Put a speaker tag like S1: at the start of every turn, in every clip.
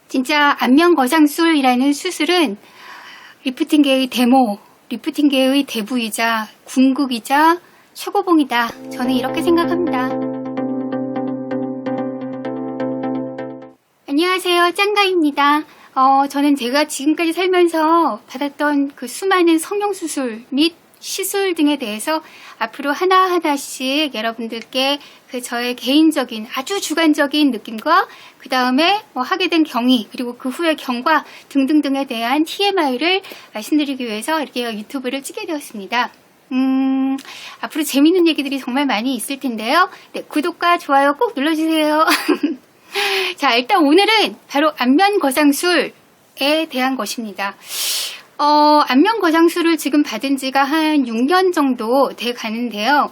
S1: 진짜 안면거상술이라는 수술은 리프팅계의 데모, 리프팅계의 대부이자 궁극이자 최고봉이다. 저는 이렇게 생각합니다. 안녕하세요, 짱가입니다. 저는 제가 지금까지 살면서 받았던 그 수많은 성형수술 및 시술 등에 대해서 앞으로 하나하나씩 여러분들께 그 저의 개인적인 아주 주관적인 느낌과 그 다음에 하게 된 경위 그리고 그 후의 경과 등등등에 대한 TMI를 말씀드리기 위해서 이렇게 유튜브를 찍게 되었습니다. 앞으로 재밌는 얘기들이 정말 많이 있을 텐데요. 네, 구독과 좋아요 꼭 눌러주세요. 자, 일단 오늘은 바로 안면거상술에 대한 것입니다. 안면거상술을 지금 받은 지가 한 6년 정도 돼 가는데요.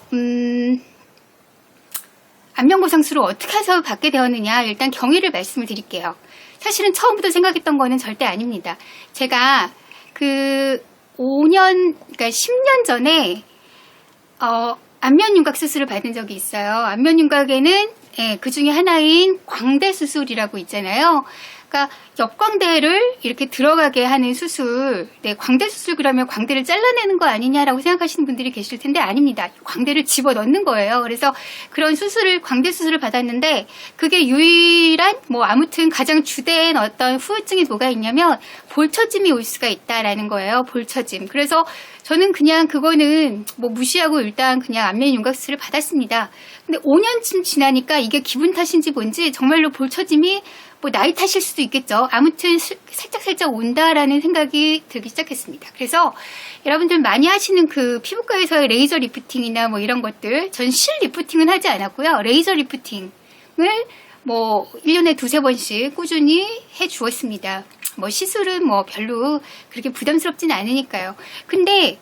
S1: 안면거상술을 어떻게 해서 받게 되었느냐, 일단 경위를 말씀을 드릴게요. 사실은 처음부터 생각했던 거는 절대 아닙니다. 제가 그 5년, 그러니까 10년 전에 안면윤곽 수술을 받은 적이 있어요. 안면윤곽에는 그 중에 하나인 광대 수술이라고 있잖아요. 그러니까 옆광대를 이렇게 들어가게 하는 수술. 네, 광대 수술 그러면 광대를 잘라내는 거 아니냐라고 생각하시는 분들이 계실 텐데 아닙니다. 광대를 집어넣는 거예요. 그래서 그런 수술을, 광대 수술을 받았는데 그게 유일한 아무튼 가장 주된 어떤 후유증이 뭐가 있냐면 볼처짐이 올 수가 있다라는 거예요. 볼처짐. 그래서 저는 그냥 그거는 무시하고 일단 그냥 안면윤곽 수술을 받았습니다. 근데 5년쯤 지나니까 이게 기분 탓인지 뭔지 정말로 볼처짐이 나이 탓일 수도 있겠죠. 아무튼 살짝 온다라는 생각이 들기 시작했습니다. 그래서 여러분들 많이 하시는 그 피부과에서의 레이저 리프팅이나 이런 것들, 전 실 리프팅은 하지 않았고요. 레이저 리프팅을 1년에 두세 번씩 꾸준히 해 주었습니다. 시술은 별로 그렇게 부담스럽진 않으니까요. 근데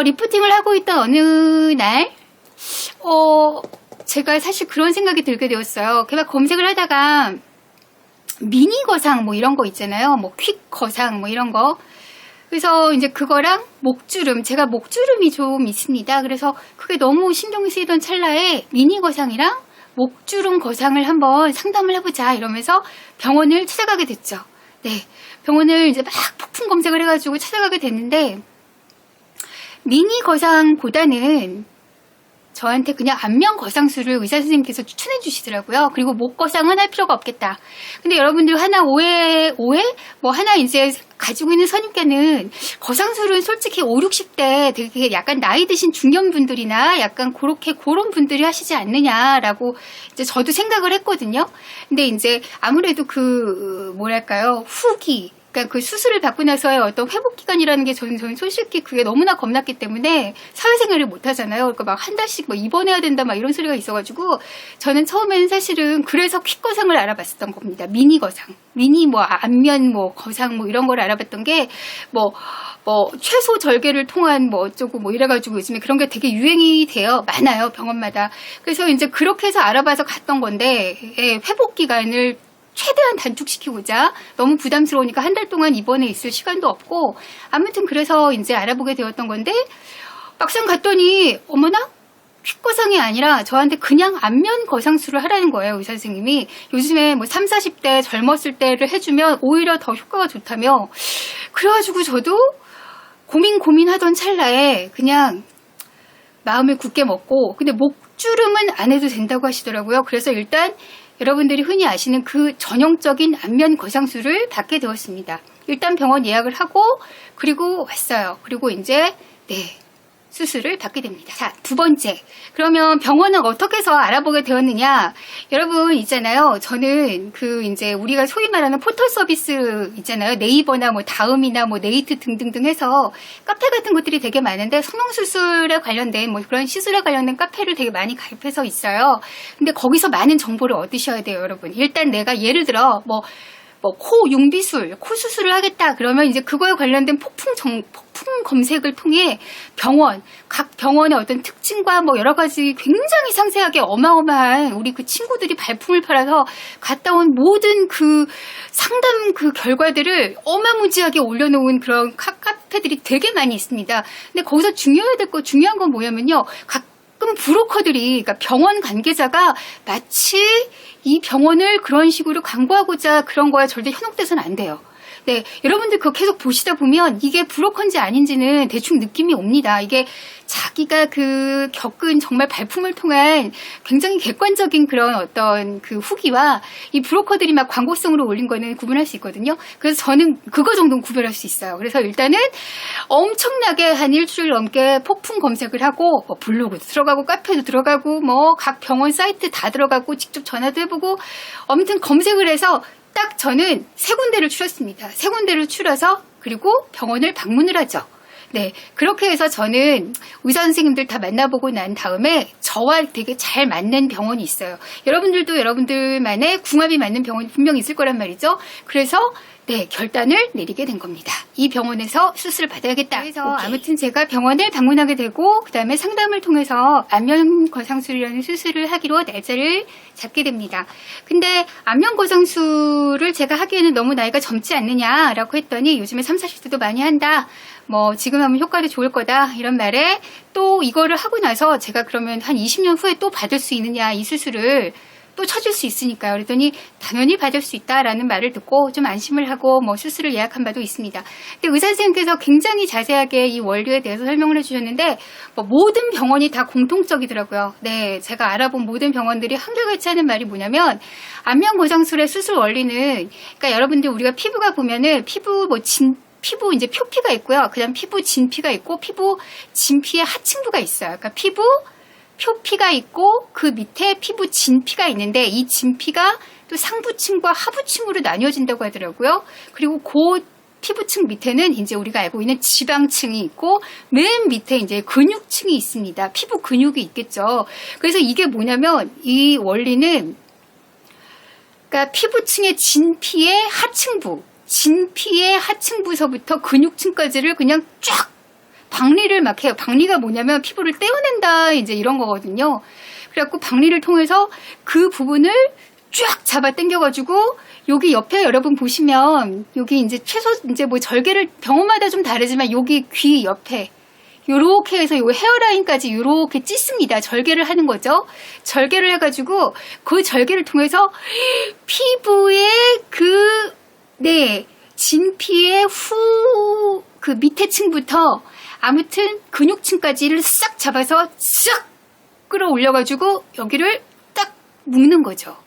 S1: 리프팅을 하고 있던 어느 날 제가 사실 그런 생각이 들게 되었어요. 제가 검색을 하다가 미니 거상 이런 거 있잖아요. 퀵 거상 이런 거. 그래서 이제 그거랑 목주름, 제가 목주름이 좀 있습니다. 그래서 그게 너무 신경이 쓰이던 찰나에 미니 거상이랑 목주름 거상을 한번 상담을 해보자 이러면서 병원을 찾아가게 됐죠. 네, 병원을 이제 막 폭풍 검색을 해가지고 찾아가게 됐는데 미니 거상보다는 저한테 그냥 안면거상술을 의사 선생님께서 추천해 주시더라고요. 그리고 목거상은 할 필요가 없겠다. 근데 여러분들 하나 오해? 하나 이제 가지고 있는 선입견은 거상술은 솔직히 5, 60대 되게 약간 나이 드신 중년분들이나 약간 그런 분들이 하시지 않느냐라고 이제 저도 생각을 했거든요. 근데 이제 아무래도 후기, 그러니까 그 수술을 받고 나서의 어떤 회복 기간이라는 게 저는 솔직히 그게 너무나 겁났기 때문에 사회생활을 못 하잖아요. 그러니까 막 한 달씩 입원해야 된다 이런 소리가 있어가지고 저는 처음에는 사실은 그래서 퀵 거상을 알아봤었던 겁니다. 미니 거상, 미니 안면 거상 이런 걸 알아봤던 게 최소 절개를 통한 어쩌고 이래가지고 요즘에 그런 게 되게 유행이 많아요, 병원마다. 그래서 이제 그렇게 해서 알아봐서 갔던 건데 회복 기간을 최대한 단축시키고자 너무 부담스러우니까 한 달 동안 입원해 있을 시간도 없고 아무튼 그래서 이제 알아보게 되었던 건데 막상 갔더니 어머나 퀵거상이 아니라 저한테 그냥 안면 거상술을 하라는 거예요. 의사 선생님이 요즘에 3, 40대 젊었을 때를 해주면 오히려 더 효과가 좋다며. 그래가지고 저도 고민하던 찰나에 그냥 마음을 굳게 먹고, 근데 목주름은 안 해도 된다고 하시더라고요. 그래서 일단 여러분들이 흔히 아시는 그 전형적인 안면 거상술을 받게 되었습니다. 일단 병원 예약을 하고 그리고 왔어요. 그리고 이제 수술을 받게 됩니다. 자, 두 번째. 그러면 병원은 어떻게 해서 알아보게 되었느냐? 여러분 있잖아요. 저는 이제 우리가 소위 말하는 포털 서비스 있잖아요. 네이버나 다음이나 네이트 등등등 해서 카페 같은 것들이 되게 많은데 성형수술에 관련된 그런 시술에 관련된 카페를 되게 많이 가입해서 있어요. 근데 거기서 많은 정보를 얻으셔야 돼요, 여러분. 일단 내가 예를 들어 코 융비술, 코 수술을 하겠다 그러면 이제 그거에 관련된 폭풍 검색을 통해 각 병원의 어떤 특징과 여러 가지 굉장히 상세하게 어마어마한 우리 그 친구들이 발품을 팔아서 갔다 온 모든 그 상담 그 결과들을 어마무지하게 올려놓은 그런 카페들이 되게 많이 있습니다. 근데 거기서 중요한 건 뭐냐면요. 가끔 그럼 브로커들이, 그러니까 병원 관계자가 마치 이 병원을 그런 식으로 광고하고자 그런 거에 절대 현혹돼서는 안 돼요. 네, 여러분들 그거 계속 보시다 보면 이게 브로커인지 아닌지는 대충 느낌이 옵니다. 이게 자기가 그 겪은 정말 발품을 통한 굉장히 객관적인 그런 어떤 그 후기와 이 브로커들이 막 광고성으로 올린 거는 구분할 수 있거든요. 그래서 저는 그거 정도는 구별할 수 있어요. 그래서 일단은 엄청나게 한 일주일 넘게 폭풍 검색을 하고 뭐 블로그도 들어가고 카페도 들어가고 뭐 각 병원 사이트 다 들어가고 직접 전화도 해보고 아무튼 검색을 해서 딱 저는 3군데를 추렸습니다. 3군데를 추려서 그리고 병원을 방문을 하죠. 네, 그렇게 해서 저는 의사 선생님들 다 만나보고 난 다음에 저와 되게 잘 맞는 병원이 있어요. 여러분들도 여러분들만의 궁합이 맞는 병원이 분명히 있을 거란 말이죠. 그래서 네, 결단을 내리게 된 겁니다. 이 병원에서 수술을 받아야겠다. 그래서 아무튼 제가 병원을 방문하게 되고 그 다음에 상담을 통해서 안면거상술이라는 수술을 하기로 날짜를 잡게 됩니다. 근데 안면거상술을 제가 하기에는 너무 나이가 젊지 않느냐라고 했더니 요즘에 30, 40대도 많이 한다. 뭐 지금 하면 효과도 좋을 거다 이런 말에 또 이거를 하고 나서 제가 그러면 한 20년 후에 또 받을 수 있느냐 이 수술을 또 쳐줄 수 있으니까요. 그랬더니 당연히 받을 수 있다라는 말을 듣고 좀 안심을 하고 뭐 수술을 예약한 바도 있습니다. 근데 의사 선생님께서 굉장히 자세하게 이 원리에 대해서 설명을 해주셨는데 뭐 모든 병원이 다 공통적이더라고요. 네, 제가 알아본 모든 병원들이 한결같이 하는 말이 뭐냐면 안면거상술의 수술 원리는 그러니까 여러분들 우리가 피부가 보면은 피부 이제 표피가 있고요. 그다음 피부 진피가 있고 피부 진피의 하층부가 있어요. 그러니까 피부 표피가 있고 그 밑에 피부 진피가 있는데 이 진피가 또 상부층과 하부층으로 나뉘어진다고 하더라고요. 그리고 그 피부층 밑에는 이제 우리가 알고 있는 지방층이 있고 맨 밑에 이제 근육층이 있습니다. 피부 근육이 있겠죠. 그래서 이게 뭐냐면 이 원리는 그러니까 피부층의 진피의 하층부, 진피의 하층부서부터 근육층까지를 그냥 쫙 박리를 막 해요. 박리가 뭐냐면 피부를 떼어낸다 이제 이런 거거든요. 그래갖고 박리를 통해서 그 부분을 쫙 잡아 당겨가지고 여기 옆에 여러분 보시면 여기 이제 최소 이제 뭐 절개를 병원마다 좀 다르지만 여기 귀 옆에 요렇게 해서 요 헤어라인까지 요렇게 찢습니다. 절개를 하는 거죠. 절개를 해가지고 그 절개를 통해서 피부의 진피의 그 밑에 층부터 아무튼 근육층까지를 싹 잡아서 싹 끌어올려가지고 여기를 딱 묶는 거죠.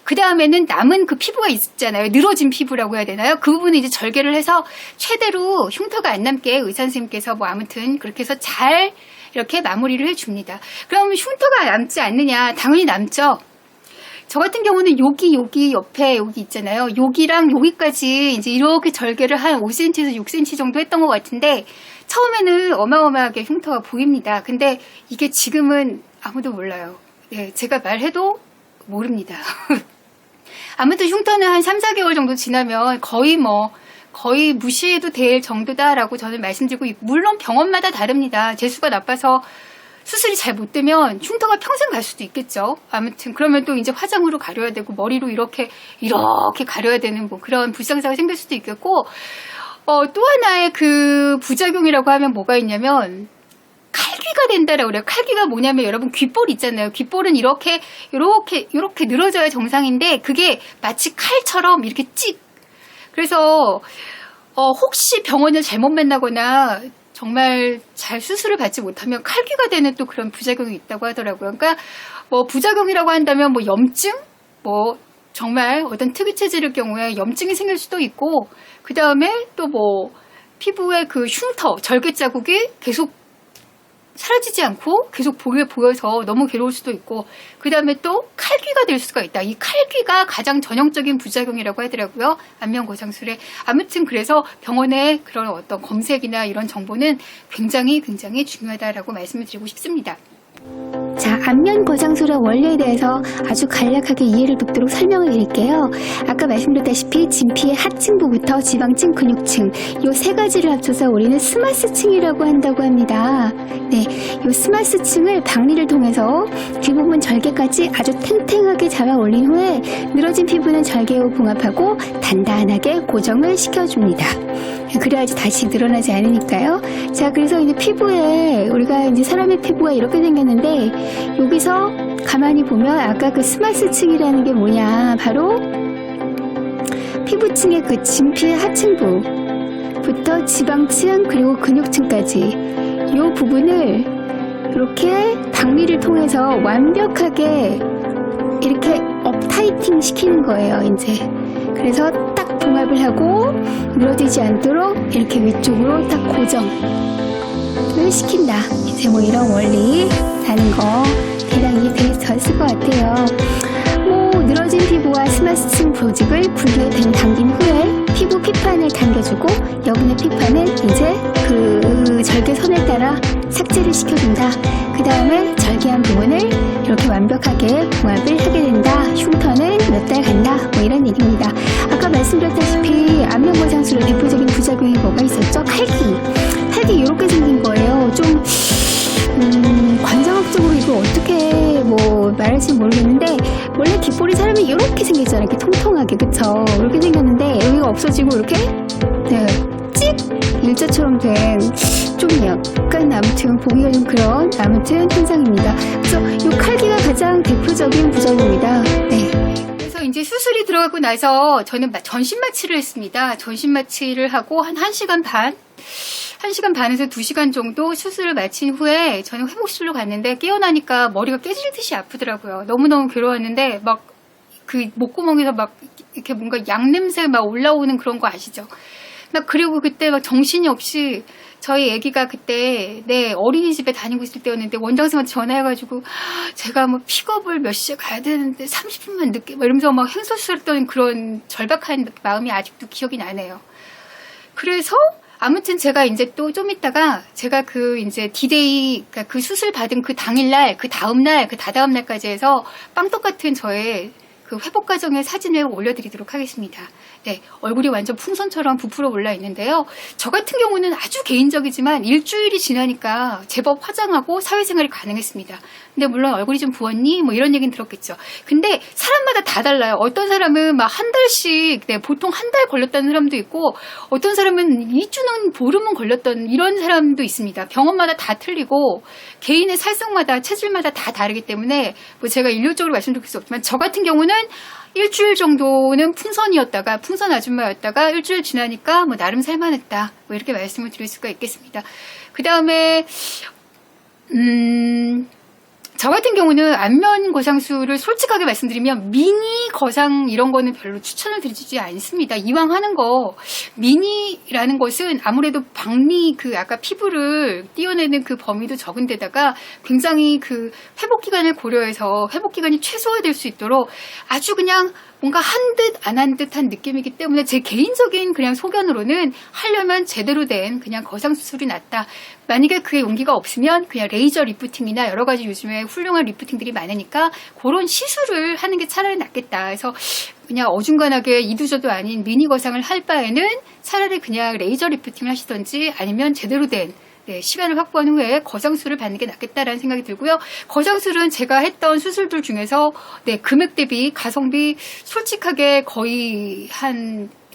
S1: 그 다음에는 남은 그 피부가 있잖아요. 늘어진 피부라고 해야 되나요? 그 부분은 이제 절개를 해서 최대로 흉터가 안 남게 의사 선생님께서 뭐 아무튼 그렇게 해서 잘 이렇게 마무리를 해줍니다. 그럼 흉터가 남지 않느냐? 당연히 남죠. 저 같은 경우는 여기 옆에 여기 있잖아요. 여기랑 여기까지 이제 이렇게 절개를 한 5cm에서 6cm 정도 했던 것 같은데 처음에는 어마어마하게 흉터가 보입니다. 근데 이게 지금은 아무도 몰라요. 네, 제가 말해도 모릅니다. 아무튼 흉터는 한 3, 4개월 정도 지나면 거의 무시해도 될 정도다라고 저는 말씀드리고 물론 병원마다 다릅니다. 재수가 나빠서 수술이 잘 못 되면 흉터가 평생 갈 수도 있겠죠. 아무튼 그러면 또 이제 화장으로 가려야 되고 머리로 이렇게 가려야 되는 뭐 그런 불상사가 생길 수도 있겠고 또 하나의 그 부작용이라고 하면 뭐가 있냐면 칼귀가 된다라고 그래요. 칼귀가 뭐냐면 여러분 귓볼 있잖아요. 귓볼은 이렇게 늘어져야 정상인데 그게 마치 칼처럼 이렇게 그래서 혹시 병원을 잘못 만나거나 정말 잘 수술을 받지 못하면 칼귀가 되는 또 그런 부작용이 있다고 하더라고요. 그러니까 뭐 부작용이라고 한다면 뭐 염증, 뭐 정말 어떤 특이 체질의 경우에 염증이 생길 수도 있고 그 다음에 또 뭐 피부에 그 흉터, 절개 자국이 계속 사라지지 않고 계속 보여서 너무 괴로울 수도 있고 그 다음에 또 칼귀가 될 수가 있다. 이 칼귀가 가장 전형적인 부작용이라고 하더라고요. 안면거상술에. 아무튼 그래서 병원의 그런 어떤 검색이나 이런 정보는 굉장히 중요하다라고 말씀을 드리고 싶습니다. 자,
S2: 안면 거상술의 원리에 대해서 아주 간략하게 이해를 돕도록 설명을 드릴게요. 아까 말씀드렸다시피 진피의 하층부부터 지방층, 근육층 요 세 가지를 합쳐서 우리는 스마스층이라고 한다고 합니다. 네, 요 스마스층을 박리를 통해서 뒷부분 절개까지 아주 탱탱하게 잡아 올린 후에 늘어진 피부는 절개로 봉합하고 단단하게 고정을 시켜줍니다. 그래야지 다시 늘어나지 않으니까요. 자, 그래서 이제 피부에 우리가 이제 사람의 피부가 이렇게 생겼는데 여기서 가만히 보면 아까 그 스마스층이라는 게 뭐냐, 바로 피부층의 그 진피의 하층부부터 지방층 그리고 근육층까지 이 부분을 이렇게 박리를 통해서 완벽하게 이렇게 업타이팅 시키는 거예요. 이제 그래서 딱 봉합을 하고 늘어지지 않도록 이렇게 위쪽으로 딱 고정을 시킨다. 이제 뭐 이런 원리라는 거 대략 이해되셨을 것 같아요. 뭐 늘어진 피부와 스마스층 조직을 분리에 당긴 후에 피부 피판을 당겨주고 여분의 피판은 이제 그 절개선을 따라 삭제를 시켜준다. 그 다음에 절개한 부분을 이렇게 완벽하게 봉합을 하게 된다. 흉터는 몇 달 간다. 뭐 이런 얘기입니다. 아까 말씀드렸다시피 안면 거상술의 대표적인 부작용이 뭐가 있었죠? 칼기 이렇게 생긴 거예요. 좀 관상학적으로 이거 어떻게 뭐 말할지 모르겠는데 원래 귓볼이 사람이 이렇게 생겼잖아요. 이렇게 통통하게, 그쵸? 이렇게 생겼는데 여기가 없어지고 이렇게 네, 찍 일자처럼 된 좀 약간 아무튼 보기가 좀 그런 아무튼 현상입니다. 그래서 이 칼기가 가장 대표적인 부작용입니다. 네.
S1: 그래서 이제 수술이 들어가고 나서 저는 전신 마취를 했습니다. 전신 마취를 하고 한 1시간 반에서 2시간 정도 수술을 마친 후에 저는 회복실로 갔는데 깨어나니까 머리가 깨지듯이 아프더라고요. 너무너무 괴로웠는데 막 그 목구멍에서 막 이렇게 뭔가 양냄새 막 올라오는 그런 거 아시죠? 막 그리고 그때 막 정신이 없이 저희 아기가 그때 어린이집에 다니고 있을 때였는데 원장선생님한테 전화해가지고 제가 뭐 픽업을 몇 시에 가야 되는데 30분만 늦게 막 이러면서 막 횡설수설했던 그런 절박한 마음이 아직도 기억이 나네요. 그래서 아무튼 제가 이제 또 좀 있다가 제가 그 이제 디데이, 그러니까 그 수술 받은 그 당일날, 그 다음날, 그 다다음날까지 해서 빵떡 같은 저의 그 회복 과정의 사진을 올려드리도록 하겠습니다. 네, 얼굴이 완전 풍선처럼 부풀어 올라 있는데요. 저 같은 경우는 아주 개인적이지만 일주일이 지나니까 제법 화장하고 사회생활이 가능했습니다. 근데 물론 얼굴이 좀 부었니? 뭐 이런 얘기는 들었겠죠. 근데 사람마다 다 달라요. 어떤 사람은 막 한 달씩, 보통 한 달 걸렸다는 사람도 있고 어떤 사람은 2주는 보름은 걸렸던 이런 사람도 있습니다. 병원마다 다 틀리고 개인의 살성마다 체질마다 다 다르기 때문에 뭐 제가 일률적으로 말씀드릴 수 없지만 저 같은 경우는 일주일 정도는 풍선 아줌마였다가 일주일 지나니까 뭐 나름 살만했다. 뭐 이렇게 말씀을 드릴 수가 있겠습니다. 그 다음에 저 같은 경우는 안면 거상술을 솔직하게 말씀드리면 미니 거상 이런 거는 별로 추천을 드리지 않습니다. 이왕 하는 거 미니라는 것은 아무래도 박리 그 아까 피부를 띄어내는 그 범위도 적은 데다가 굉장히 그 회복 기간을 고려해서 회복 기간이 최소화될 수 있도록 아주 그냥 뭔가 한 듯 안 한 듯한 느낌이기 때문에 제 개인적인 그냥 소견으로는 하려면 제대로 된 그냥 거상수술이 낫다. 만약에 그의 용기가 없으면 그냥 레이저 리프팅이나 여러 가지 요즘에 훌륭한 리프팅들이 많으니까 그런 시술을 하는 게 차라리 낫겠다. 그래서 그냥 어중간하게 이두저도 아닌 미니 거상을 할 바에는 차라리 그냥 레이저 리프팅을 하시던지 아니면 제대로 된 시간을 확보한 후에 거상술을 받는 게 낫겠다라는 생각이 들고요. 거상술은 제가 했던 수술들 중에서 금액 대비 가성비 솔직하게 거의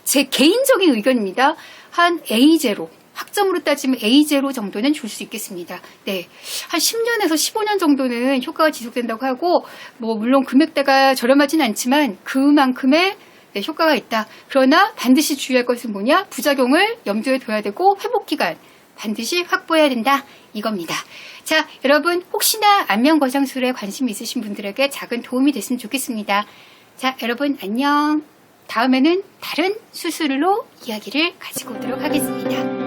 S1: 제 개인적인 의견입니다. 한 A0 학점으로 따지면 A0 정도는 줄 수 있겠습니다. 한 10년에서 15년 정도는 효과가 지속된다고 하고 뭐 물론 금액대가 저렴하진 않지만 그만큼의 효과가 있다. 그러나 반드시 주의할 것은 뭐냐? 부작용을 염두에 둬야 되고 회복기간 반드시 확보해야 된다 이겁니다. 자, 여러분 혹시나 안면 거상술에 관심 있으신 분들에게 작은 도움이 됐으면 좋겠습니다. 자, 여러분 안녕. 다음에는 다른 수술로 이야기를 가지고 오도록 하겠습니다.